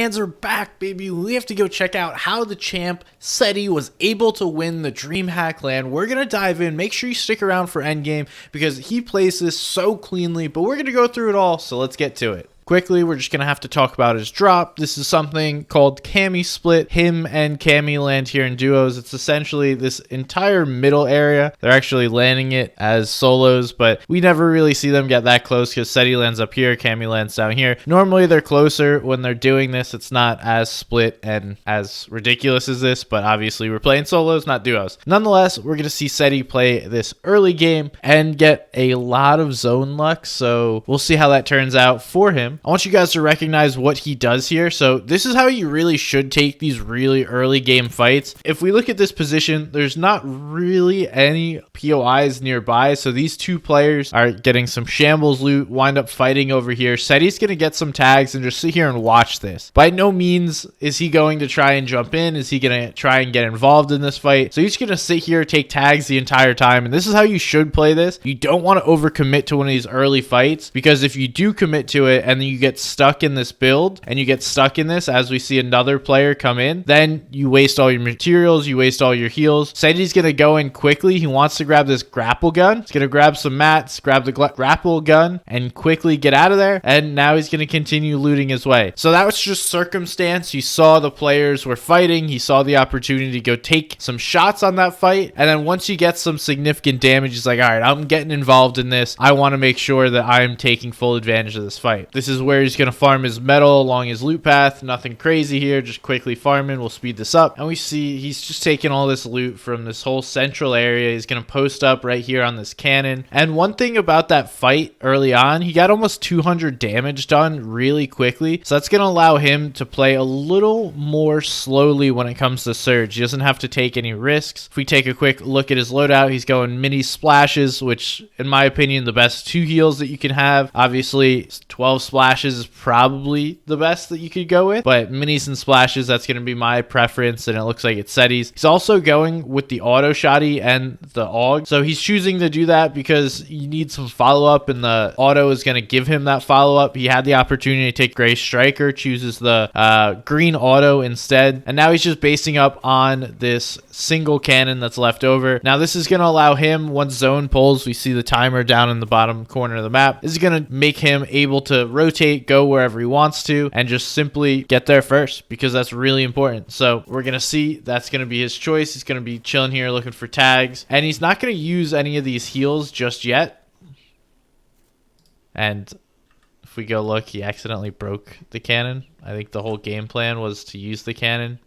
Lands are back, baby. We have to go check out how the champ Setty was able to win the DreamHack Land. We're gonna dive in. Make sure you stick around for endgame because he plays this so cleanly, but we're gonna go through it all, so let's get to it. Quickly, we're just going to have to talk about his drop. This is something called Cammy Split. Him and Cammy land here in duos. It's essentially this entire middle area. They're actually landing it as solos, but we never really see them get that close because Setty lands up here, Cammy lands down here. Normally, they're closer when they're doing this. It's not as split and as ridiculous as this, but obviously we're playing solos, not duos. Nonetheless, we're going to see Setty play this early game and get a lot of zone luck, so we'll see how that turns out for him. I want you guys to recognize what he does here. So this is how you really should take these really early game fights. If we look at this position, there's not really any POIs nearby. So these two players are getting some shambles loot, wind up fighting over here. Setty's going to get some tags and just sit here and watch this. By no means is he going to try and jump in. Is he going to try and get involved in this fight? So he's going to sit here, take tags the entire time. And this is how you should play this. You don't want to overcommit to one of these early fights, because if you do commit to it and then you get stuck in this build and you get stuck in this as we see another player come in, then you waste all your materials, you waste all your heals. Setty's going to go in quickly. He wants to grab this grapple gun. He's going to grab some mats, grab the grapple gun and quickly get out of there. And now he's going to continue looting his way. So that was just circumstance. He saw the players were fighting. He saw the opportunity to go take some shots on that fight. And then once you get some significant damage, he's like, all right, I'm getting involved in this. I want to make sure that I'm taking full advantage of this fight. This is where he's going to farm his metal along his loot path. Nothing crazy here, just quickly farming. We'll speed this up. And we see he's just taking all this loot from this whole central area. He's going to post up right here on this cannon. And one thing about that fight early on, he got almost 200 damage done really quickly. So that's going to allow him to play a little more slowly when it comes to surge. He doesn't have to take any risks. If we take a quick look at his loadout, he's going mini splashes, which in my opinion, the best 2 heals that you can have. Obviously, 12 splashes is probably the best that you could go with, but minis and splashes, that's going to be my preference, and it looks like it's Setty's. He's also going with the auto shotty and the AUG, so he's choosing to do that because you need some follow-up, and the auto is going to give him that follow-up. He had the opportunity to take Gray Striker, chooses the green auto instead, and now he's just basing up on this single cannon that's left over. Now this is going to allow him, once zone pulls, we see the timer down in the bottom corner of the map, this is going to make him able to rotate, go wherever he wants to, and just simply get there first, because that's really important. So we're going to see that's going to be his choice. He's going to be chilling here looking for tags, and he's not going to use any of these heals just yet. And if we go look, he accidentally broke the cannon. I think the whole game plan was to use the cannon.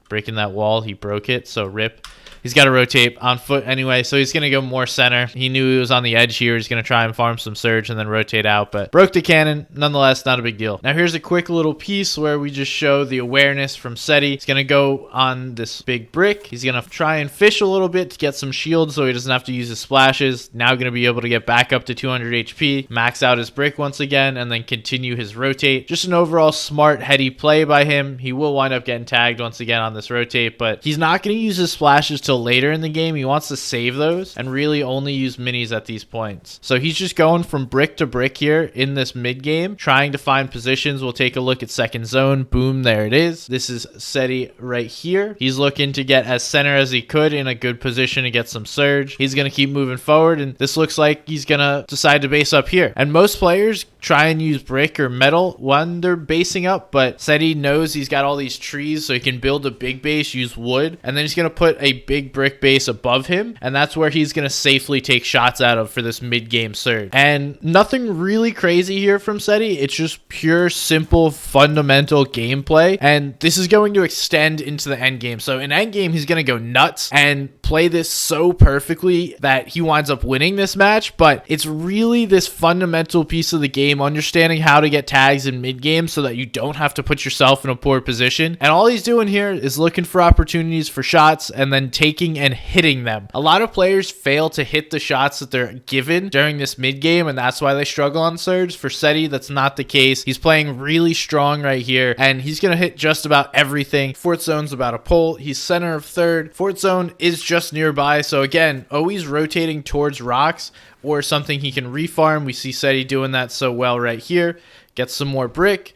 Breaking that wall, he broke it, so rip. He's got to rotate on foot anyway, so he's going to go more center. He knew he was on the edge here. He's going to try and farm some surge and then rotate out, but broke the cannon. Nonetheless, not a big deal. Now here's a quick little piece where we just show the awareness from Setty. He's going to go on this big brick. He's going to try and fish a little bit to get some shield so he doesn't have to use his splashes. Now going to be able to get back up to 200 HP, max out his brick once again, and then continue his rotate. Just an overall smart, heady play by him. He will wind up getting tagged once again on this rotate, but he's not going to use his splashes till later in the game. He wants to save those and really only use minis at these points. So he's just going from brick to brick here in this mid game, trying to find positions. We'll take a look at second zone. Boom, there it is. This is Setty right here. He's looking to get as center as he could in a good position to get some surge. He's going to keep moving forward, and this looks like he's going to decide to base up here. And most players try and use brick or metal when they're basing up, but Setty knows he's got all these trees, so he can build a big base, use wood, and then he's going to put a big brick base above him, and that's where he's going to safely take shots out of for this mid-game surge. And nothing really crazy here from Setty. It's just pure, simple, fundamental gameplay, and this is going to extend into the end game. So in end game, he's going to go nuts and play this so perfectly that he winds up winning this match, but it's really this fundamental piece of the game, understanding how to get tags in mid-game so that you don't have to put yourself in a poor position. And all he's doing here is looking for opportunities for shots and then taking and hitting them. A lot of players fail to hit the shots that they're given during this mid game, and that's why they struggle on surge. For Setty, that's not the case. He's playing really strong right here, and he's going to hit just about everything. Fourth zone's about a pull. He's center of third. Fourth zone is just nearby, so again, always rotating towards rocks or something he can refarm. We see Setty doing that so well right here. Gets some more brick.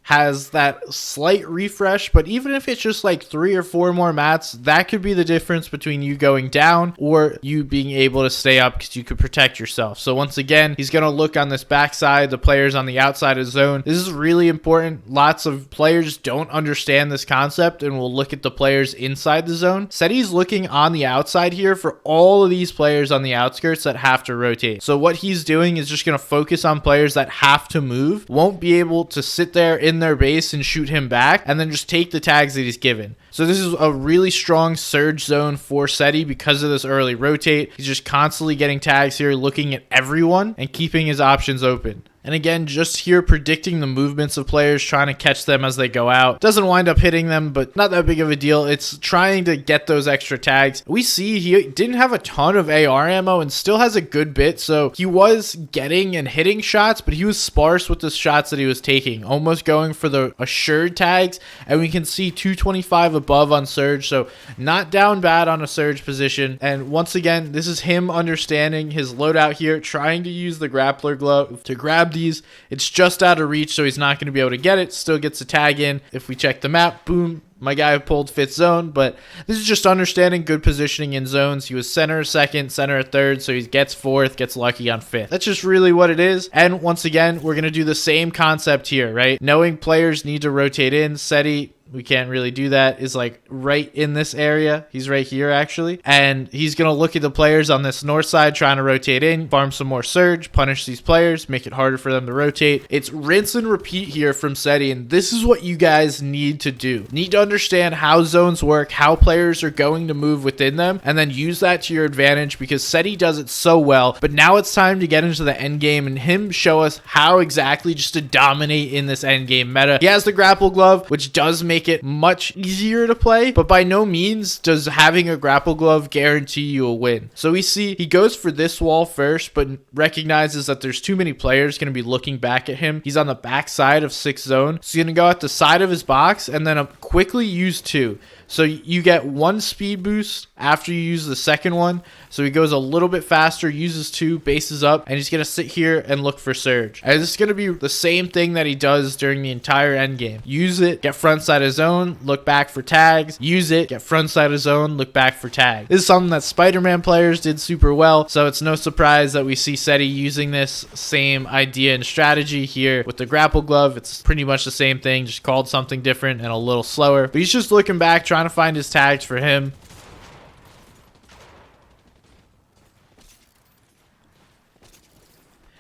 has that slight refresh, but even if it's just like 3 or 4 more mats, that could be the difference between you going down or you being able to stay up because you could protect yourself. So once again, he's going to look on this backside, the players on the outside of zone. This is really important. Lots of players don't understand this concept and will look at the players inside the zone. Setty's looking on the outside here for all of these players on the outskirts that have to rotate. So what he's doing is just going to focus on players that have to move, won't be able to sit there in their base and shoot him back, and then just take the tags that he's given. So this is a really strong surge zone for Setty because of this early rotate. He's just constantly getting tags here, looking at everyone and keeping his options open. And again, just here predicting the movements of players, trying to catch them as they go out. Doesn't wind up hitting them, but not that big of a deal. It's trying to get those extra tags. We see he didn't have a ton of AR ammo and still has a good bit, so he was getting and hitting shots, but he was sparse with the shots that he was taking, almost going for the assured tags. And we can see 225 above on surge, so not down bad on a surge position. And once again, this is him understanding his loadout here, trying to use the grappler glove to grab these. It's just out of reach, so he's not going to be able to get it. Still gets a tag in. If we check the map, boom, my guy pulled 5th zone. But this is just understanding good positioning in zones. He was center 2nd, center 3rd, so he gets 4th, gets lucky on 5th. That's just really what it is. And once again, we're going to do the same concept here, right? Knowing players need to rotate in. Setty, we can't really do that, is like right in this area. He's right here actually. And he's going to look at the players on this north side trying to rotate in, farm some more surge, punish these players, make it harder for them to rotate. It's rinse and repeat here from Setty, and this is what you guys need to do. Need to understand how zones work, how players are going to move within them, and then use that to your advantage because Setty does it so well. But now it's time to get into the end game and him show us how exactly just to dominate in this end game meta. He has the grapple glove, which does make it much easier to play, but by no means does having a grapple glove guarantee you a win. So we see he goes for this wall first, but recognizes that there's too many players going to be looking back at him. He's on the back side of 6th zone, so he's going to go at the side of his box and then quickly use 2. So you get 1 speed boost after you use the second one. So he goes a little bit faster, uses 2, bases up, and he's going to sit here and look for surge. And this is going to be the same thing that he does during the entire end game. Use it, get front side of zone, look back for tags. Use it, get front side of zone, look back for tags. This is something that Spider-Man players did super well, so it's no surprise that we see Setty using this same idea and strategy here with the grapple glove. It's pretty much the same thing, just called something different and a little slower. But he's just looking back, trying to find his tags for him.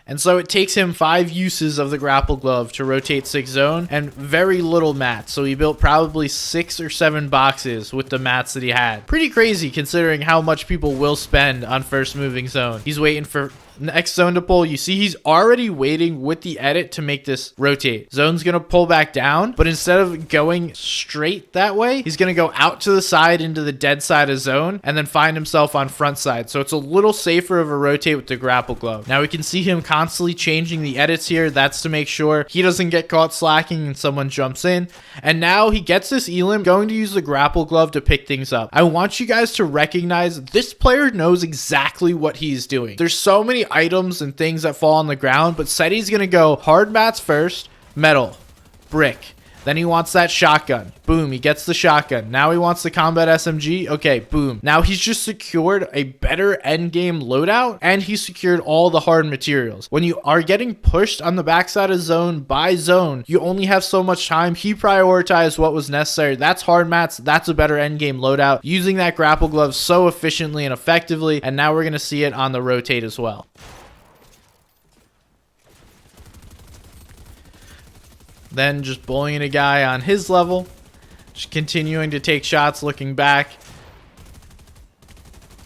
And so it takes him 5 uses of the grapple glove to rotate 6th zone and very little mats. So he built probably 6 or 7 boxes with the mats that he had. Pretty crazy considering how much people will spend on first moving zone. He's waiting for next zone to pull. You see he's already waiting with the edit to make this rotate. Zone's going to pull back down, but instead of going straight that way, he's going to go out to the side into the dead side of zone and then find himself on front side. So it's a little safer of a rotate with the grapple glove. Now we can see him constantly changing the edits here. That's to make sure he doesn't get caught slacking and someone jumps in. And now he gets this elim, going to use the grapple glove to pick things up. I want you guys to recognize this player knows exactly what he's doing. There's so many items and things that fall on the ground, but Setty's gonna go hard mats first, metal, brick. Then he wants that shotgun. Boom, he gets the shotgun. Now he wants the combat SMG. Okay, boom. Now he's just secured a better end game loadout and he's secured all the hard materials. When you are getting pushed on the backside of zone by zone, you only have so much time. He prioritized what was necessary. That's hard mats. That's a better end game loadout. Using that grapple glove so efficiently and effectively. And now we're going to see it on the rotate as well. Then just bullying a guy on his level, just continuing to take shots, looking back,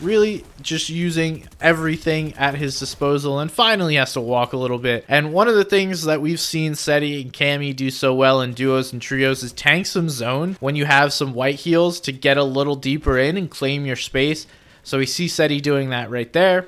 really just using everything at his disposal, and finally has to walk a little bit. And one of the things that we've seen Setty and Cammy do so well in duos and trios is tank some zone when you have some white heals to get a little deeper in and claim your space. So we see Setty doing that right there.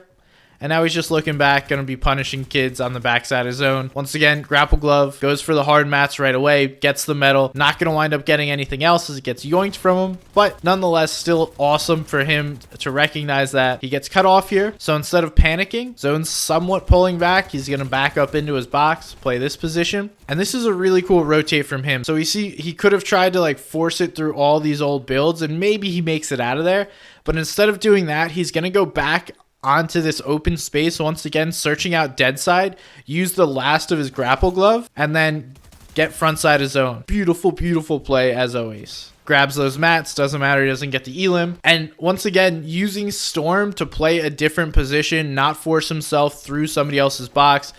And now he's just looking back, going to be punishing kids on the backside of zone. Once again, Grapple Glove goes for the hard mats right away, gets the medal. Not going to wind up getting anything else as it gets yoinked from him, but nonetheless, still awesome for him to recognize that. He gets cut off here, so instead of panicking, zone's somewhat pulling back. He's going to back up into his box, play this position. And this is a really cool rotate from him. So we see he could have tried to like force it through all these old builds, and maybe he makes it out of there. But instead of doing that, he's going to go back onto this open space once again, searching out dead side, use the last of his grapple glove, and then get front side of zone. Beautiful, beautiful play as always. Grabs those mats, doesn't matter, he doesn't get the elim. And once again, using Storm to play a different position, not force himself through somebody else's box.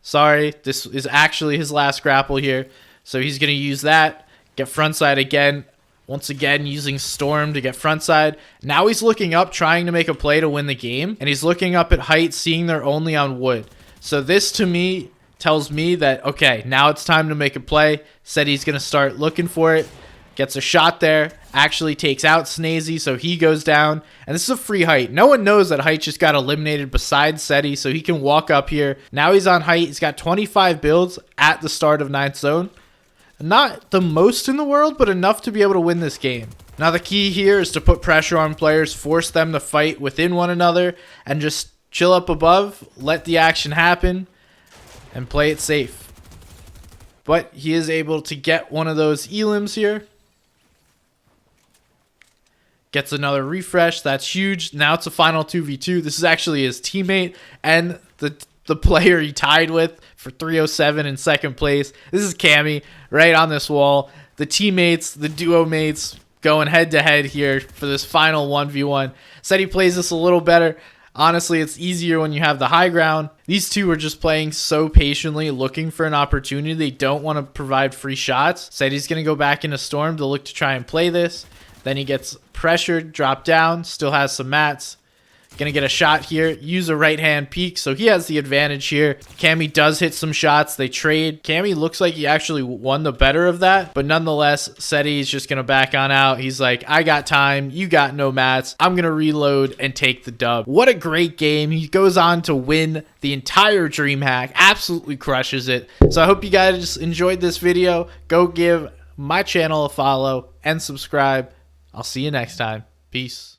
Sorry, this is actually his last grapple here. So he's going to use that, get front side again. Once again, using Storm to get front side. Now he's looking up, trying to make a play to win the game. And he's looking up at height, seeing they're only on wood. So this, to me, tells me that, okay, now it's time to make a play. Said he's going to start looking for it. Gets a shot there. Actually takes out Snazy, so he goes down. And this is a free height. No one knows that height just got eliminated besides Setty, so he can walk up here. Now he's on height. He's got 25 builds at the start of 9th zone. Not the most in the world, but enough to be able to win this game. Now the key here is to put pressure on players, force them to fight within one another, and just chill up above, let the action happen, and play it safe. But he is able to get one of those elims here. Gets another refresh. That's huge. Now it's a final 2v2. This is actually his teammate and the player he tied with for 307 in second place. This is Cammy right on this wall. The teammates, the duo mates going head to head here for this final 1v1. Said he plays this a little better. Honestly, it's easier when you have the high ground. These two are just playing so patiently, looking for an opportunity. They don't want to provide free shots. Said he's going to go back into Storm to look to try and play this. Then he gets pressured, dropped down, still has some mats. Gonna get a shot here, use a right hand peek, so he has the advantage here. Cammy does hit some shots, they trade. Cammy looks like he actually won the better of that, but nonetheless, Setty's just gonna back on out. He's like, I got time, you got no mats, I'm gonna reload and take the dub. What a great game. He goes on to win the entire DreamHack, absolutely crushes it. So I hope you guys enjoyed this video. Go give my channel a follow and subscribe. I'll see you next time. Peace.